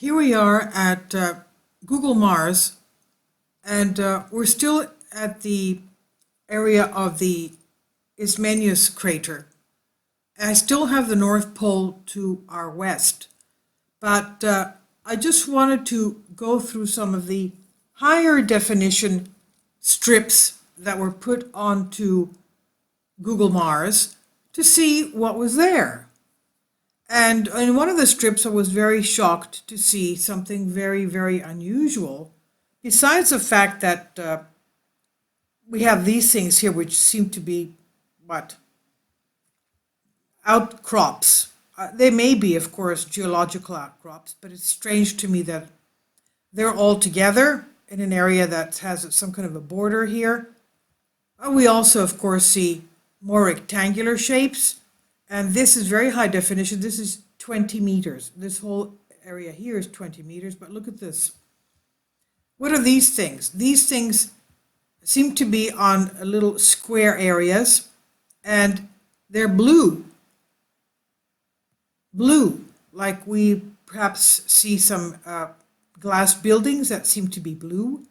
Here we are at Google Mars, and we're still at the area of the Isthmian crater. I still have the North Pole to our west, but I just wanted to go through some of the higher definition strips that were put onto Google Mars to see what was there. And in one of the strips, I was very shocked to see something very, very unusual. Besides the fact that we have these things here, which seem to be, outcrops. They may be, of course, geological outcrops, but it's strange to me that they're all together in an area that has some kind of a border here. We also, of course, see more rectangular shapes. And this is very high definition. This is 20 meters. This whole area here is 20 meters, but look at this. What are these things? These things seem to be on little square areas, and they're blue. Blue, like we perhaps see some glass buildings that seem to be blue.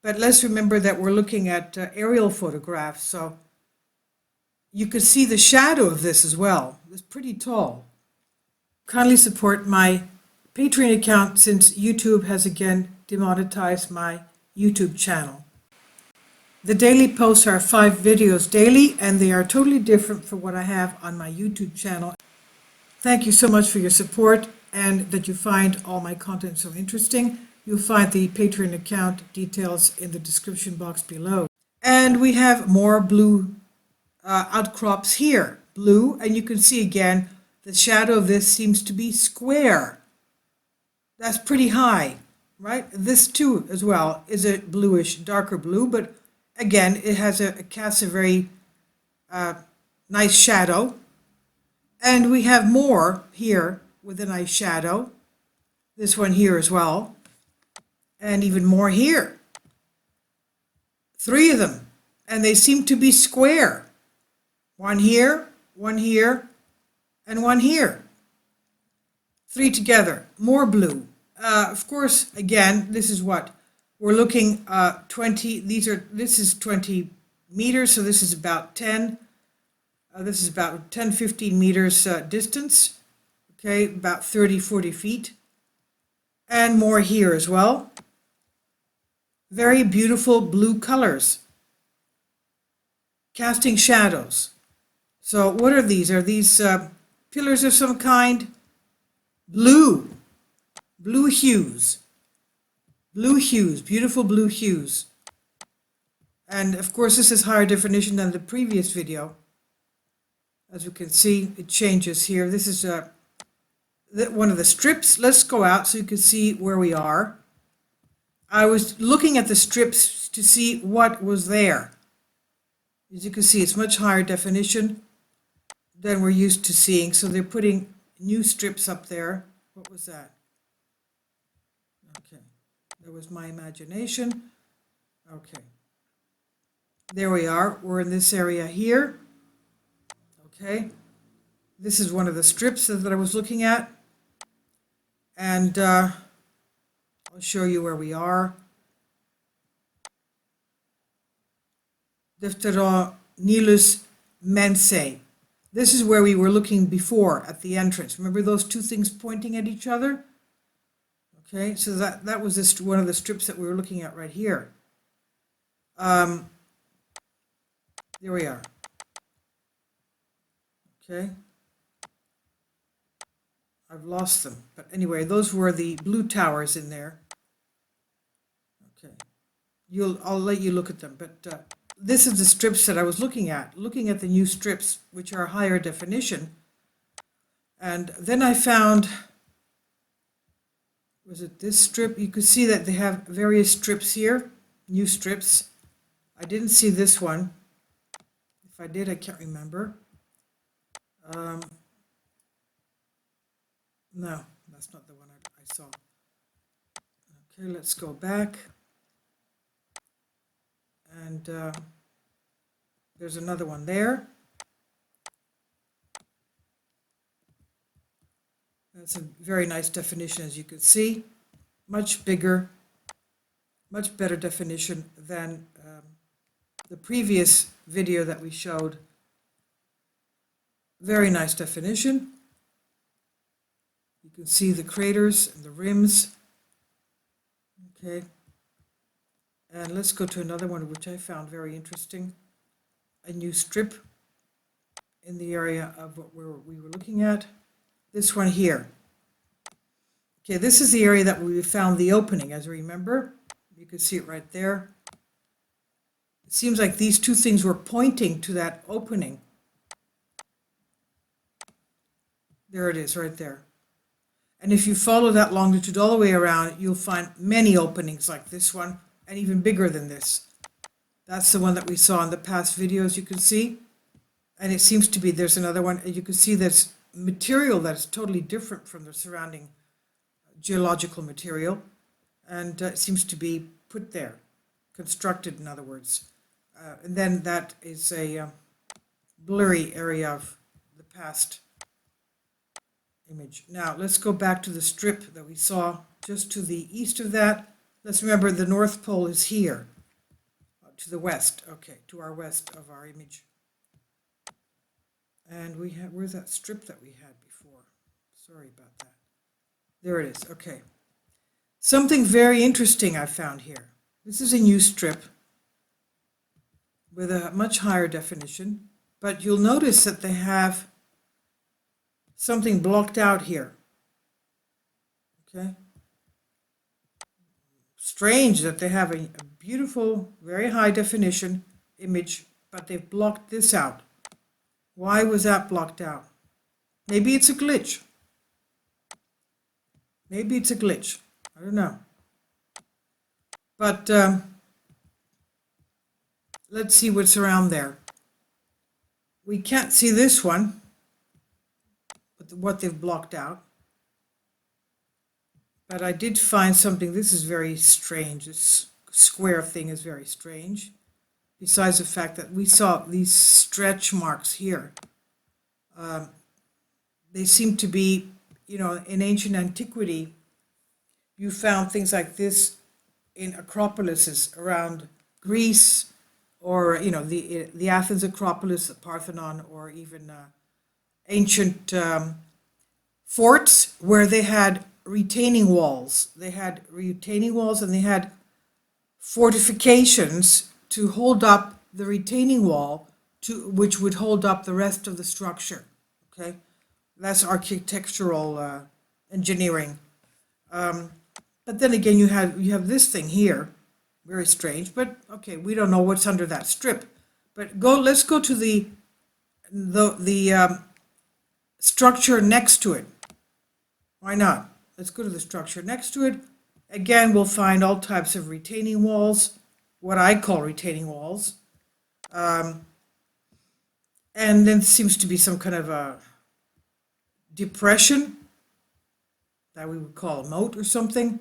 But let's remember that we're looking at aerial photographs, so you can see the shadow of this as well. It's pretty tall. Kindly support my Patreon account since YouTube has again demonetized my YouTube channel. The daily posts are 5 videos daily, and they are totally different from what I have on my YouTube channel. Thank you so much for your support and that you find all my content so interesting. You'll find the Patreon account details in the description box below. And we have more blue outcrops here, blue, and you can see again the shadow of this seems to be square. That's pretty high, right? This too as well is a bluish, darker blue, but again it has casts a very nice shadow. And we have more here with a nice shadow. This one here as well, and even more here. 3 of them, and they seem to be square. One here, and one here. 3 together, more blue. Of course, again, this is what we're looking 20. This is 20 meters, so this is about 10. This is about 10-15 meters distance. Okay, about 30-40 feet, and more here as well. Very beautiful blue colors, casting shadows. So what are these? Are these pillars of some kind? Blue hues, beautiful blue hues. And of course this is higher definition than the previous video. As you can see, it changes here. This is one of the strips. Let's go out so you can see where we are. I was looking at the strips to see what was there. As you can see, it's much higher definition than we're used to seeing. So they're putting new strips up there. What was that? Okay, that was my imagination. Okay, there we are. We're in this area here. Okay, this is one of the strips that I was looking at, and I'll show you where we are. Nilus Mensae. This is where we were looking before at the entrance. Remember those 2 things pointing at each other? Okay, so that was one of the strips that we were looking at right here. There we are. Okay, I've lost them, but anyway, those were the blue towers in there. Okay, I'll let you look at them, but this is the strips that I was looking at the new strips, which are higher definition. And then I found, was it this strip? You could see that they have various strips here, new strips. I didn't see this one. If I did, I can't remember. No, that's not the one I saw. Okay, let's go back. And there's another one there. That's a very nice definition, as you can see. Much bigger, much better definition than the previous video that we showed. Very nice definition. You can see the craters and the rims. Okay. And let's go to another one which I found very interesting. A new strip in the area of what we were looking at. This one here. Okay, this is the area that we found the opening, as you remember. You can see it right there. It seems like these two things were pointing to that opening. There it is, right there. And if you follow that longitude all the way around, you'll find many openings like this one, and even bigger than this. That's the one that we saw in the past videos, you can see. And it seems to be, there's another one, and you can see there's material that's totally different from the surrounding geological material. And it seems to be put there, constructed, in other words. And then that is a blurry area of the past image. Now let's go back to the strip that we saw just to the east of that. Let's remember the North Pole is here, to the west, okay, to our west of our image. And we have, where's that strip that we had before? Sorry about that. There it is, okay. Something very interesting I found here. This is a new strip with a much higher definition, but you'll notice that they have something blocked out here. Okay. Strange that they have a beautiful, very high definition image, but they've blocked this out. Why was that blocked out? Maybe it's a glitch. Maybe it's a glitch. I don't know. But let's see what's around there. We can't see this one, with what they've blocked out. But I did find something. This is very strange. This square thing is very strange. Besides the fact that we saw these stretch marks here. They seem to be, you know, in ancient antiquity, you found things like this in acropolises around Greece, or, you know, the Athens acropolis, the Parthenon, or even ancient forts where they had retaining walls. They had retaining walls, and they had fortifications to hold up the retaining wall, which would hold up the rest of the structure. Okay, that's architectural engineering. But then again, you have this thing here, very strange. But okay, we don't know what's under that strip. But let's go to the structure next to it. Why not? Let's go to the structure next to it. Again, we'll find all types of retaining walls, what I call retaining walls. And then seems to be some kind of a depression that we would call a moat or something.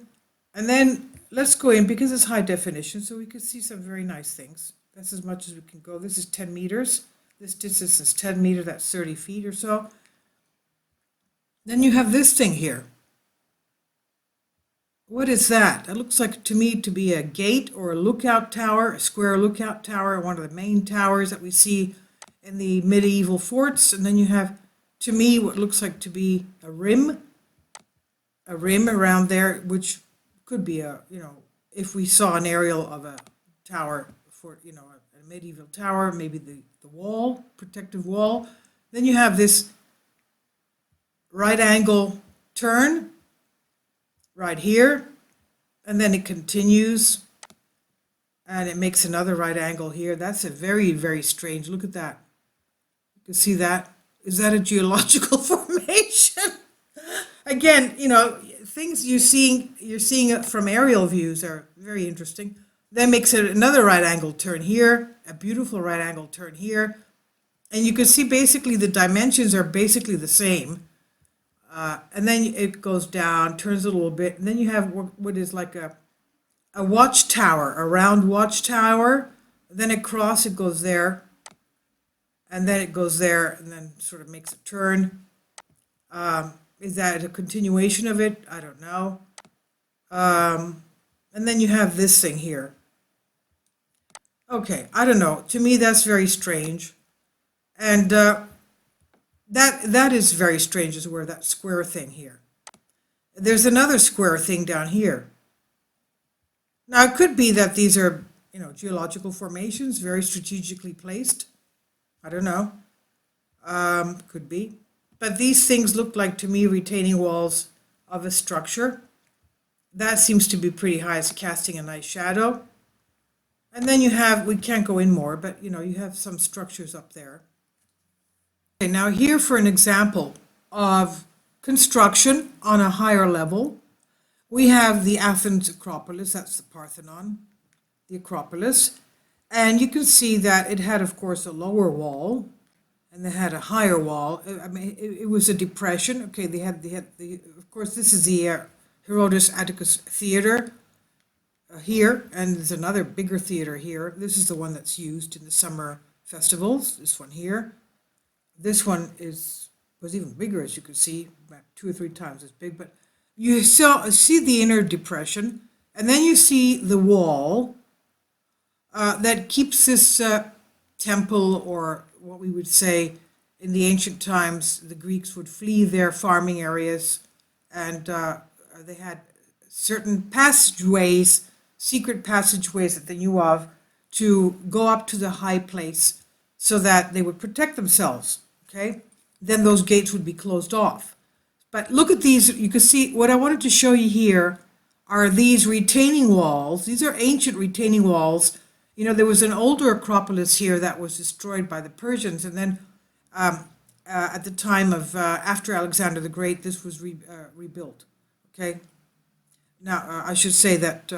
And then let's go in, because it's high definition, so we can see some very nice things. That's as much as we can go. This is 10 meters. This distance is 10 meters, that's 30 feet or so. Then you have this thing here. What is that? That looks like to me to be a gate or a lookout tower, a square lookout tower, one of the main towers that we see in the medieval forts. And then you have, to me, what looks like to be a rim around there, which could be a, you know, if we saw an aerial of a tower, for, you know, a medieval tower, maybe the wall, protective wall. Then you have this right angle turn right here, and then it continues, and it makes another right angle here. That's a very, very strange. Look at that. You can see that. Is that a geological formation? Again, you know, things you're seeing it from aerial views are very interesting. Then makes it another right angle turn here, a beautiful right angle turn here, and you can see basically the dimensions are basically the same. And then it goes down, turns a little bit, and then you have what is like a watchtower, a round watchtower. Then across it goes there, and then it goes there, and then sort of makes a turn. Is that a continuation of it? I don't know. And then you have this thing here. Okay, I don't know. To me, that's very strange. And that is very strange as well, that square thing here. There's another square thing down here. Now, it could be that these are, geological formations, very strategically placed. I don't know. Could be. But these things look like, to me, retaining walls of a structure. That seems to be pretty high. It's casting a nice shadow. And then you have, we can't go in more, but, you have some structures up there. Okay, now here for an example of construction on a higher level, we have the Athens acropolis. That's the Parthenon, the acropolis. And you can see that it had, of course, a lower wall, and they had a higher wall. I mean, it was a depression. Okay, they had the, of course, this is the Herodotus Atticus Theater here, and there's another bigger theater here. This is the one that's used in the summer festivals, this one here. This one was even bigger, as you can see, about 2 or 3 times as big, but you see the inner depression, and then you see the wall that keeps this temple, or what we would say in the ancient times, the Greeks would flee their farming areas, and they had certain passageways, secret passageways that they knew of, to go up to the high place so that they would protect themselves, okay? Then those gates would be closed off. But look at these, you can see, what I wanted to show you here are these retaining walls. These are ancient retaining walls. There was an older acropolis here that was destroyed by the Persians, and then at the time of, after Alexander the Great, this was rebuilt, okay? Now, I should say that,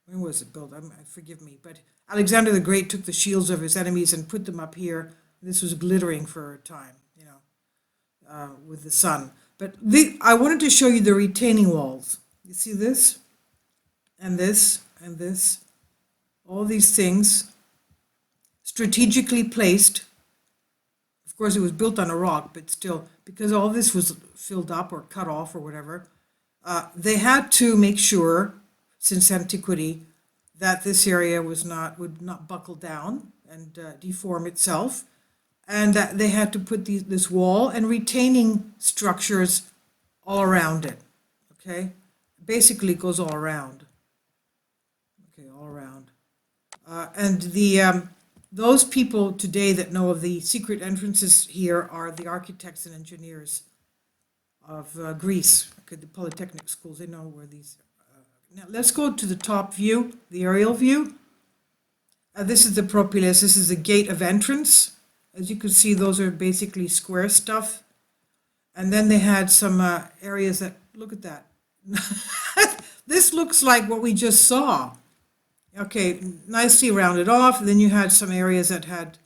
when was it built? Forgive me, but Alexander the Great took the shields of his enemies and put them up here. This was glittering for a time, with the sun. But I wanted to show you the retaining walls. You see this? And this, and this. All these things strategically placed. Of course, it was built on a rock, but still, because all this was filled up or cut off or whatever, they had to make sure, since antiquity, that this area would not buckle down and deform itself, and that they had to put this wall and retaining structures all around it. Okay, basically it goes all around. Okay, all around, and those people today that know of the secret entrances here are the architects and engineers of Greece. Okay, the polytechnic schools, they know where these. Now let's go to the top view, the aerial view. This is the propolis. This is the gate of entrance. As you can see, those are basically square stuff. And then they had some areas that, look at that. This looks like what we just saw. Okay, nicely rounded off. And then you had some areas that had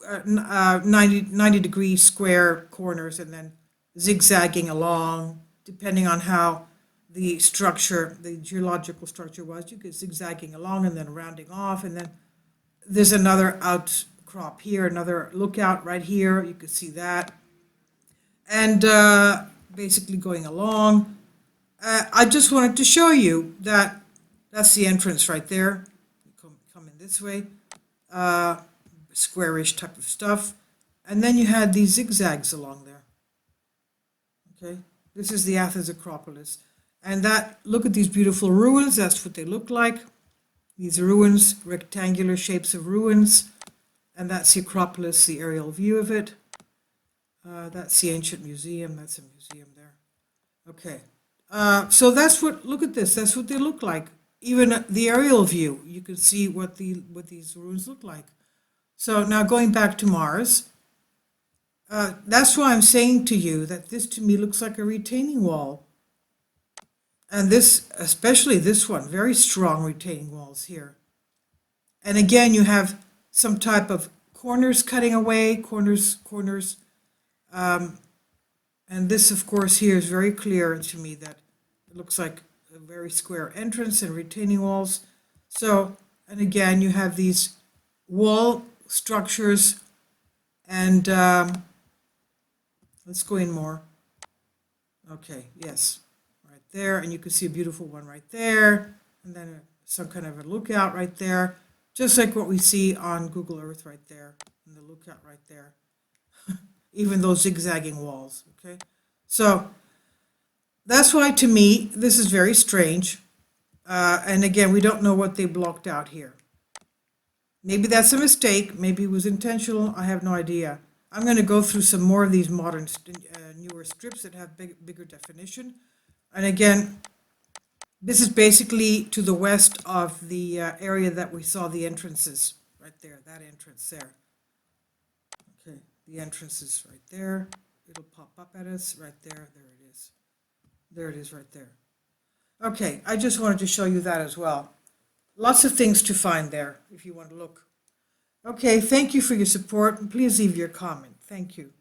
90-degree square corners, and then zigzagging along, depending on how the structure, the geological structure was. You could zigzagging along and then rounding off, and then there's another outcrop here, another lookout right here. You could see that. And basically going along. I just wanted to show you that that's the entrance right there. You come in this way, squarish type of stuff. And then you had these zigzags along there. Okay, this is the Athens Acropolis. And look at these beautiful ruins. That's what they look like. These ruins, rectangular shapes of ruins. And that's the Acropolis, the aerial view of it. That's the ancient museum. That's a museum there. Okay. So look at this. That's what they look like. Even the aerial view, you can see what these ruins look like. So now going back to Mars, that's why I'm saying to you that this to me looks like a retaining wall. And this, especially this one, very strong retaining walls here. And again, you have some type of corners cutting away, corners. And this, of course, here is very clear to me that it looks like a very square entrance and retaining walls. So, and again, you have these wall structures and Let's go in more. Okay, yes, right there, and you can see a beautiful one right there, and then some kind of a lookout right there, just like what we see on Google Earth right there, and the lookout right there. Even those zigzagging walls, okay? So that's why, to me, this is very strange. And again, we don't know what they blocked out here. Maybe that's a mistake. Maybe it was intentional. I have no idea. I'm going to go through some more of these modern, newer strips that have bigger definition. And again, this is basically to the west of the area that we saw the entrances, right there, that entrance there. Okay, the entrance is right there. It'll pop up at us right there. There it is. There it is right there. Okay, I just wanted to show you that as well. Lots of things to find there if you want to look. Okay, thank you for your support, and please leave your comment. Thank you.